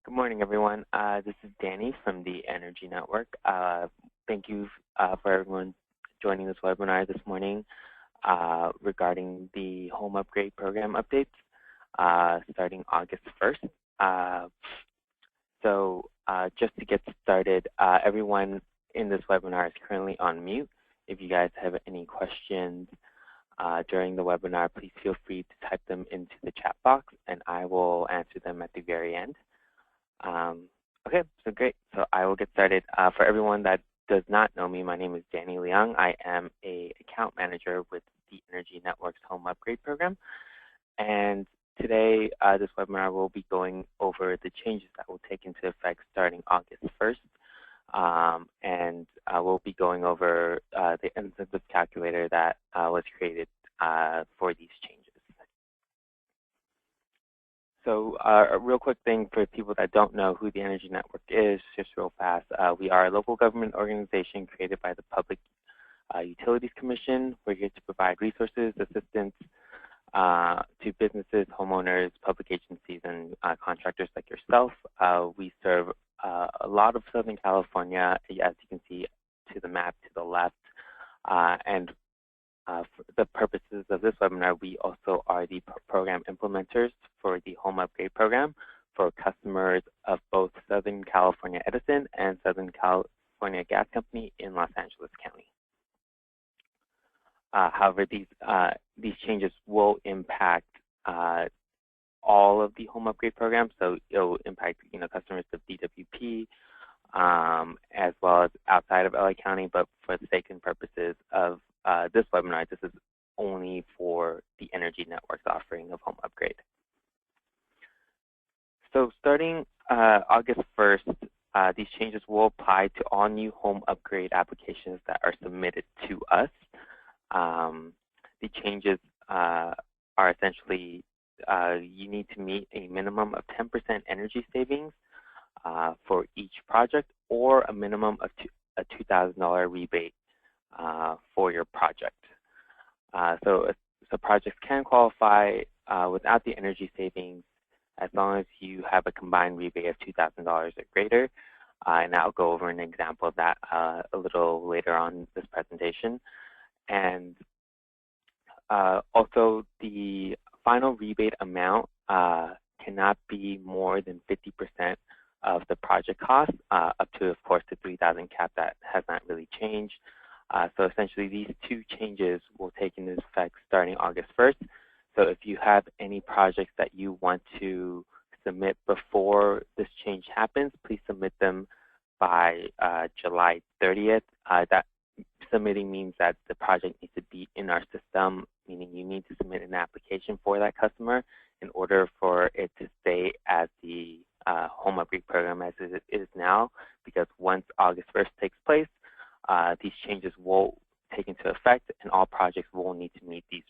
Good morning, everyone. This is Danny from the Energy Network. Thank you for everyone joining this webinar this morning regarding the home upgrade program updates starting August 1st. Just to get started, everyone in this webinar is currently on mute. If you guys have any questions during the webinar, please feel free to type them into the chat box and I will answer them at the very end. Okay, so great. So I will get started. For everyone that does not know me, my name is Danny Leung. I am an account manager with the Energy Network's Home Upgrade Program. And today, this webinar will be going over the changes that will take into effect starting August 1st. We'll be going over the incentive calculator that was created for these changes. So a real quick thing for people that don't know who the Energy Network is, just real fast. We are a local government organization created by the Public Utilities Commission. We're here to provide resources, assistance to businesses, homeowners, public agencies, and contractors like yourself. We serve a lot of Southern California, as you can see to the map to the left. For the purposes of this webinar, we also are the program implementers for the home upgrade program for customers of both Southern California Edison and Southern California Gas Company in Los Angeles County. However, these changes will impact all of the home upgrade programs, so it will impact customers of DWP as well as outside of LA County, but for the sake and purposes of this webinar, this is only for the Energy Network's offering of home upgrade. So starting August 1st, these changes will apply to all new home upgrade applications that are submitted to us. The changes are essentially you need to meet a minimum of 10% energy savings for each project or a minimum of a $2,000 rebate for your project. So projects can qualify without the energy savings as long as you have a combined rebate of $2,000 or greater. And I'll go over an example of that a little later on in this presentation. And also the final rebate amount cannot be more than 50% of the project cost, up to, of course, the $3,000 cap that has not really changed. So essentially, these two changes will take into effect starting August 1st. So if you have any projects that you want to submit before this change happens, please submit them by July 30th. That submitting means that the project needs to be in our system, meaning you need to submit an application for that customer in order for it to stay as the home upgrade program as it is now, because once August 1st takes place, these changes will take into effect and all projects will need to meet these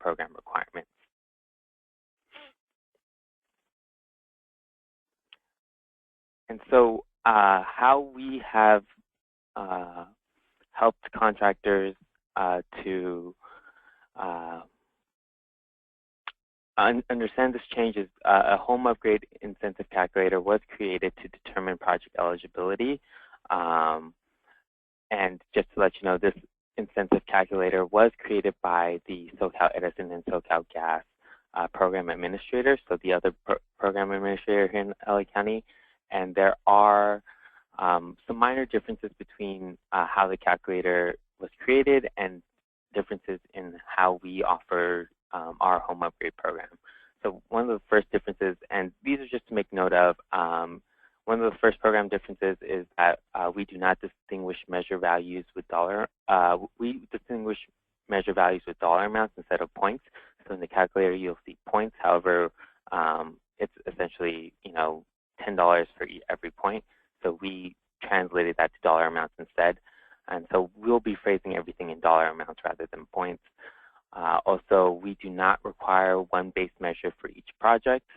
program requirements. And so how we have helped contractors to understand this change is a home upgrade incentive calculator was created to determine project eligibility. And just to let you know, this incentive calculator was created by the SoCal Edison and SoCal Gas program administrators, so the other program administrator here in LA County. And there are some minor differences between how the calculator was created and differences in how we offer our home upgrade program. So one of the first differences, and these are just to make note of, one of the first program differences is that we do not distinguish measure values with we distinguish measure values with dollar amounts instead of points. So in the calculator, you'll see points. However, it's essentially, $10 for every point. So we translated that to dollar amounts instead. And so we'll be phrasing everything in dollar amounts rather than points. Also, we do not require one base measure for each project,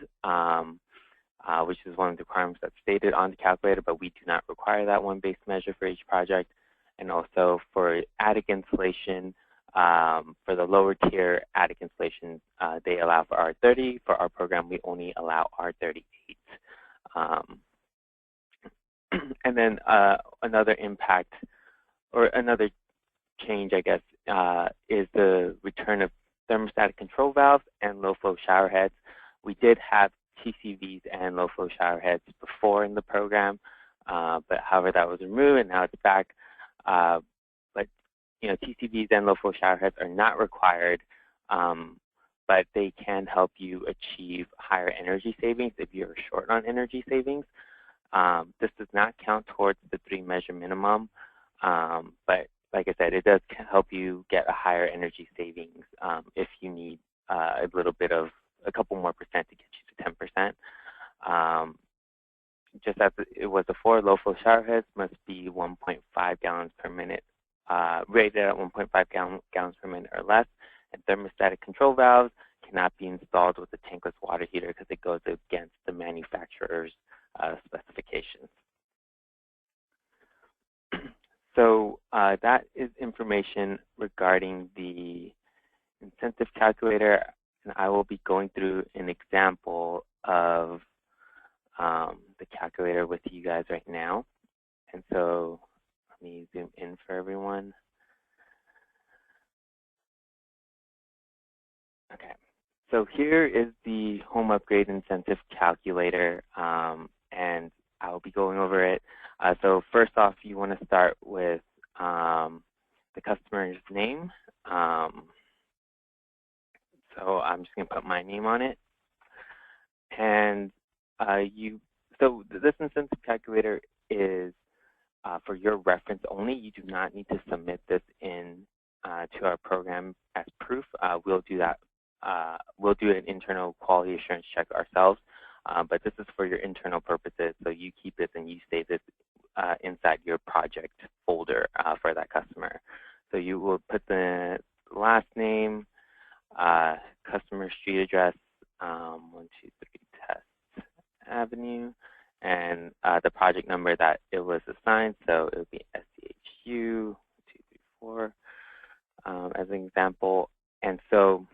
which is one of the requirements that's stated on the calculator, but we do not require that one base measure for each project. And also for attic insulation, for the lower tier attic insulation, they allow for R30. For our program, we only allow R38. And then another impact or another change, I guess, is the return of thermostatic control valves and low-flow shower heads. We did have TCVs and low-flow shower heads before in the program, but however that was removed and now it's back. But TCVs and low-flow shower heads are not required, but they can help you achieve higher energy savings if you're short on energy savings. This does not count towards the 3-measure minimum, but like I said, it does help you get a higher energy savings if you need a couple more percent to get you to 10%. Just as it was before, low-flow shower heads must be 1.5 gallons per minute, rated at 1.5 gallons per minute or less, and thermostatic control valves cannot be installed with a tankless water heater because it goes against the manufacturer's specifications. So that is information regarding the incentive calculator, and I will be going through an example of the calculator with you guys right now. And so let me zoom in for everyone. Okay, so here is the home upgrade incentive calculator, and I'll be going over it. So first off, you want to start with the customer's name. So I'm just going to put my name on it. And so this incentive calculator is for your reference only. You do not need to submit this in to our program as proof. We'll do that. We'll do an internal quality assurance check ourselves, but this is for your internal purposes. So you keep this and you save this inside your project folder for that customer. So you will put the last name, customer street address, 123 Test Avenue, and the project number that it was assigned. So it would be SCHU 234 as an example. And so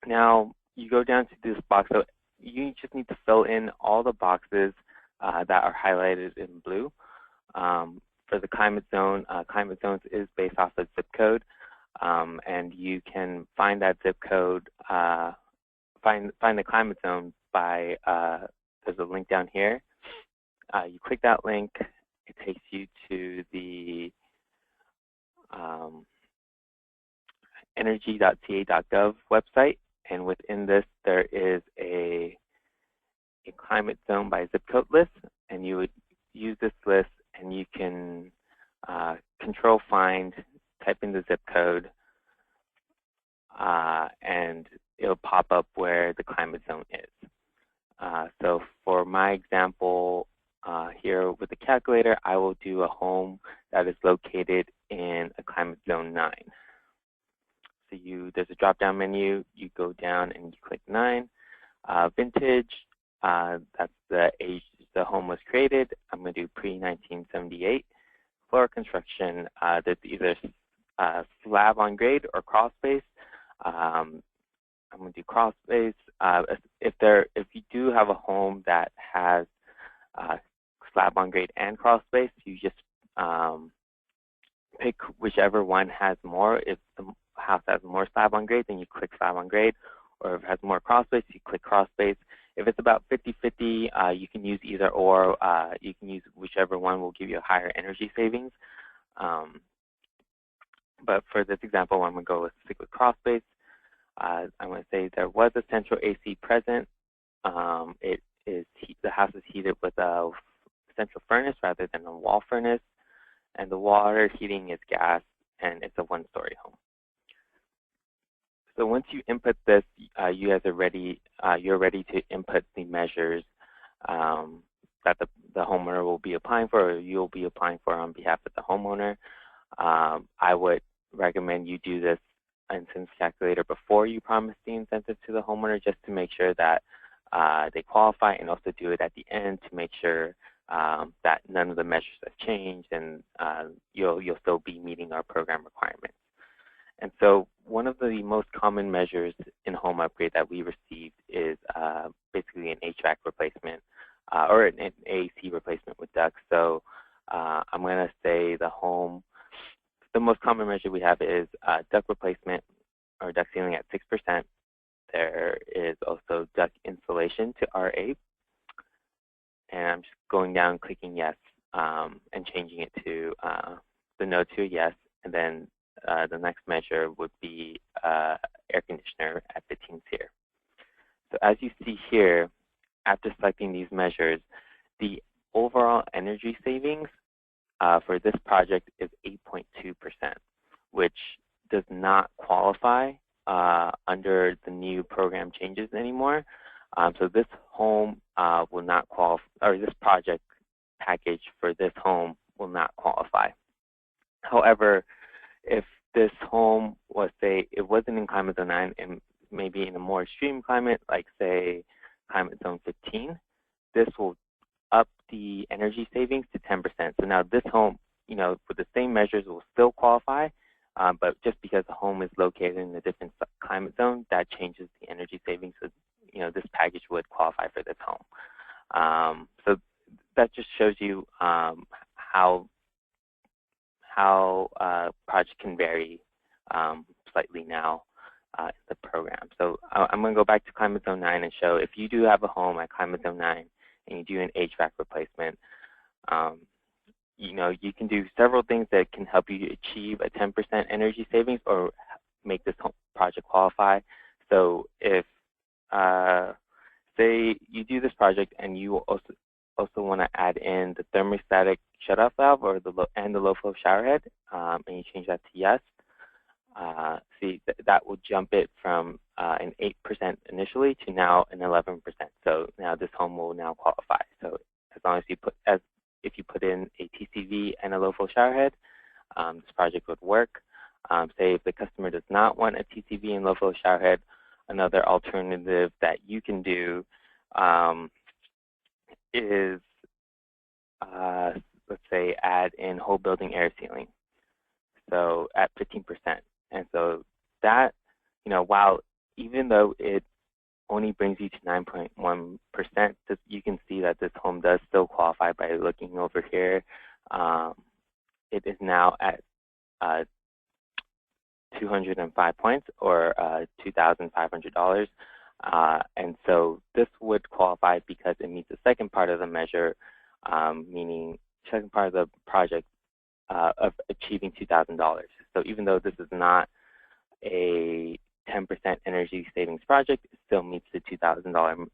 now you go down to this box. So you just need to fill in all the boxes that are highlighted in blue. For the climate zone, climate zones is based off of zip code, and you can find that zip code, find the climate zone by, there's a link down here. You click that link, it takes you to the energy.ca.gov website, and within this there is a climate zone by zip code list, and you would use this list and you can control find, type in the zip code, and it'll pop up where the climate zone is. So for my example here with the calculator, I will do a home that is located in a climate zone 9. So there's a drop-down menu, you go down and you click 9. Vintage, that's the age the home was created. I'm going to do pre-1978. Floor construction, that's either slab on grade or crawl space. I'm going to do crawl space. If you do have a home that has slab on grade and crawl space, you just pick whichever one has more. If the house has more slab on grade, then you click slab on grade, or if it has more crawl space, you click crawl space. If it's about 50-50, you can use either or. You can use whichever one will give you a higher energy savings. But for this example, I'm going to go stick with crawl space. I'm going to say there was a central AC present. The house is heated with a central furnace rather than a wall furnace, and the water heating is gas, and it's a 1-story home. So once you input this, you guys are ready. You're ready to input the measures that the homeowner will be applying for, or you'll be applying for on behalf of the homeowner. I would recommend you do this incentive calculator before you promise the incentive to the homeowner, just to make sure that they qualify, and also do it at the end to make sure that none of the measures have changed, and you'll still be meeting our program requirements. And so one of the most common measures in home upgrade that we received is basically an HVAC replacement. or an AC replacement with ducts. So I'm going to say the most common measure we have is duct replacement or duct sealing at 6%. There is also duct insulation to R8. And I'm just going down, clicking yes, and changing it to the no to a yes. And then the next measure would be air conditioner at 15 SEER. So as you see here, after selecting these measures, the overall energy savings for this project is 8.2%, which does not qualify under the new program changes anymore. So this home will not qualify, or this project package for this home will not qualify. However, if this home was, say, it wasn't in climate zone 9 and maybe in a more extreme climate, like say climate zone 15, this will up the energy savings to 10%. So now this home, you know, with the same measures will still qualify, but just because the home is located in a different climate zone, that changes the energy savings. So, you know, this package would qualify for this home. So that just shows you how project can vary slightly now in the program. So I'm going to go back to climate zone 9 and show if you do have a home at climate zone 9 and you do an HVAC replacement, you know, you can do several things that can help you achieve a 10% energy savings or make this home project qualify. So if say you do this project and you also want to add in the thermostatic shutoff valve or the low flow shower head, and you change that to yes, see that will jump it from an 8% initially to now an 11%. So now this home will now qualify. So as long as you if you put in a TCV and a low flow shower head, this project would work. Say if the customer does not want a TCV and low flow shower head, another alternative that you can do is, let's say, add in whole building air sealing. So at 15%. And so that, you know, even though it only brings you to 9.1%, you can see that this home does still qualify by looking over here. It is now at 205 points or $2,500. And so this would qualify because it meets the second part of the measure, meaning second part of the project of achieving $2,000. So even though this is not a 10% energy savings project, it still meets the $2,000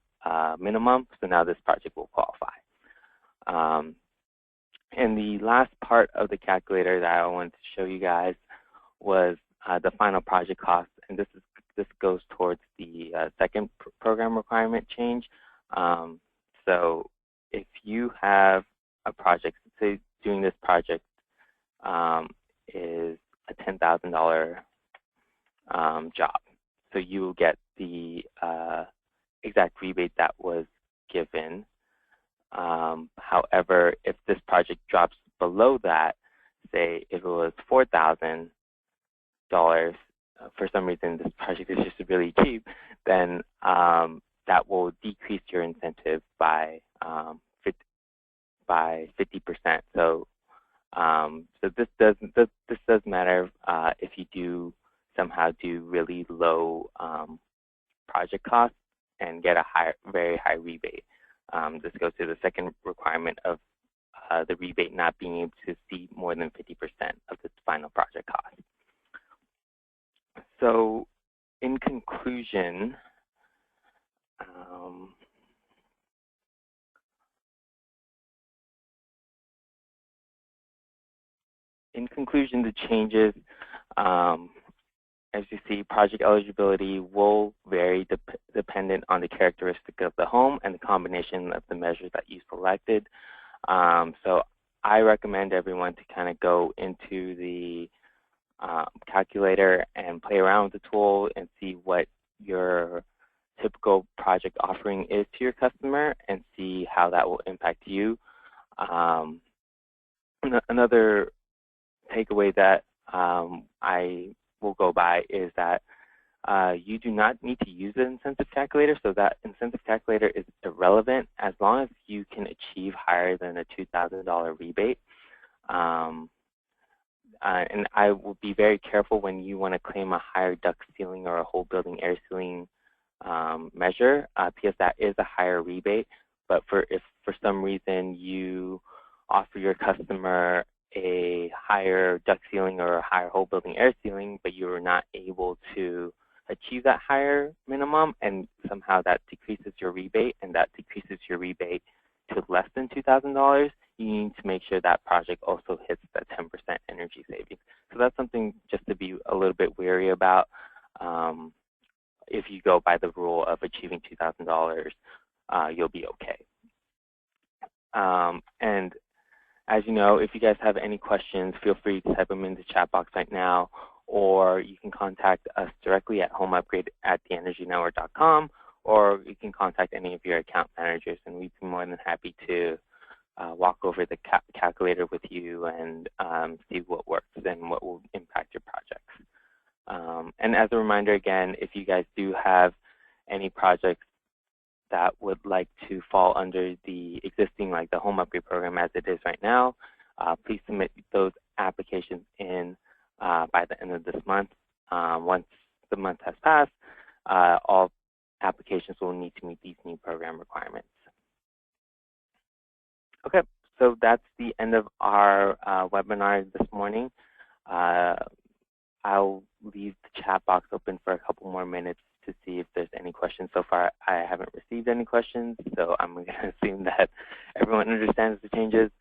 minimum. So now this project will qualify. And the last part of the calculator that I wanted to show you guys was the final project cost, and this goes towards the second program requirement change. So if you have a project, say doing this project is a $10,000 job, so you will get the exact rebate that was given. However, if this project drops below that, say if it was $4,000, for some reason this project is just really cheap, then that will decrease your incentive by 50%. So this does matter if you do somehow do really low project costs and get a very high rebate. This goes to the second requirement of the rebate not being able to see more than 50% of the final project cost. So in conclusion, the changes, as you see, project eligibility will vary dependent on the characteristic of the home and the combination of the measures that you selected. So I recommend everyone to kind of go into the calculator and play around with the tool and see what your typical project offering is to your customer and see how that will impact you. Another takeaway that I will go by is that you do not need to use an incentive calculator, so that incentive calculator is irrelevant relevant as long as you can achieve higher than a $2,000 rebate. And I will be very careful when you want to claim a higher duct ceiling or a whole building air sealing measure, because that is a higher rebate. But if for some reason you offer your customer a higher duct ceiling or a higher whole building air sealing, but you are not able to achieve that higher minimum, and somehow that decreases your rebate, and that decreases your rebate to less than $2,000, you need to make sure that project also hits that 10% energy savings. So that's something just to be a little bit wary about. If you go by the rule of achieving $2,000, you'll be okay. And as you know, if you guys have any questions, feel free to type them in the chat box right now, or you can contact us directly at homeupgrade@theenergynetwork.com, or you can contact any of your account managers, and we'd be more than happy to walk over the calculator with you and see what works and what will impact your projects. And as a reminder, again, if you guys do have any projects that would like to fall under the existing, like the home upgrade program as it is right now, please submit those applications in by the end of this month. Once the month has passed, all applications will need to meet these new program requirements. Okay, so that's the end of our webinar this morning. I'll leave the chat box open for a couple more minutes to see if there's any questions. So far, I haven't received any questions, so I'm going to assume that everyone understands the changes.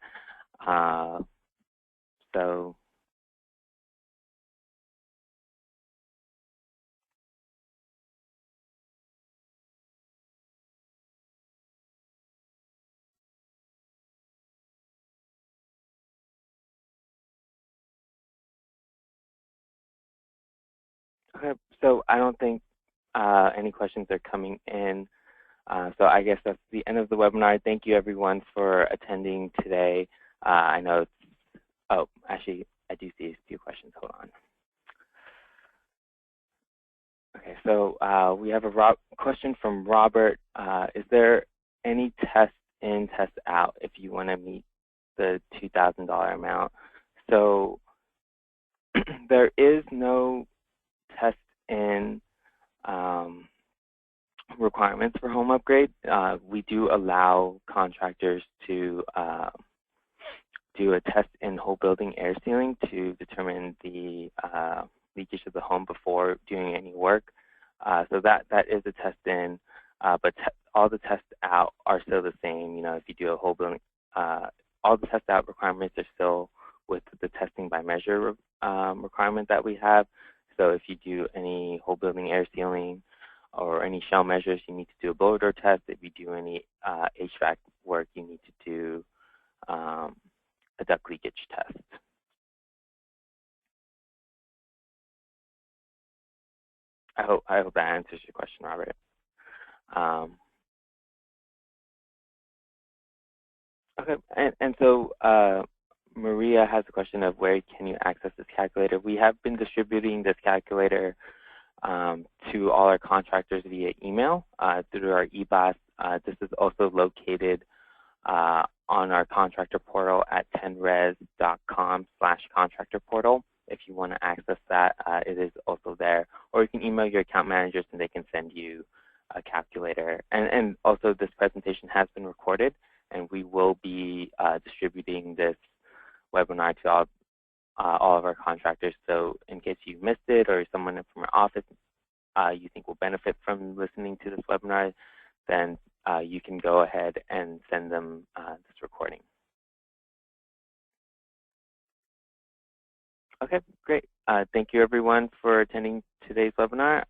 Okay, so I don't think any questions are coming in. So I guess that's the end of the webinar. Thank you, everyone, for attending today. I know it's, oh, actually, I do see a few questions. Hold on. Okay, so we have a question from Robert. Is there any test in, test out if you want to meet the $2,000 amount? So there is no test in requirements for home upgrade. We do allow contractors to do a test in whole building air sealing to determine the leakage of the home before doing any work. So that is a test in, but all the tests out are still the same. You know, if you do a whole building, all the test out requirements are still with the testing by measure requirement that we have. So if you do any whole building air sealing or any shell measures, you need to do a blower door test. If you do any HVAC work, you need to do a duct leakage test. I hope that answers your question, Robert. Okay, and so Maria has a question of where can you access this calculator. We have been distributing this calculator to all our contractors via email through our e-blast. This is also located on our contractor portal at 10res.com/contractor portal. If you want to access that, it is also there. Or you can email your account managers and they can send you a calculator. And also this presentation has been recorded, and we will be distributing this webinar to all of our contractors. So in case you missed it or someone from our office you think will benefit from listening to this webinar, then you can go ahead and send them this recording. Okay, great. Thank you, everyone, for attending today's webinar,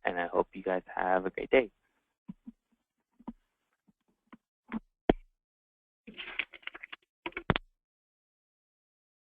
and I hope you guys have a great day.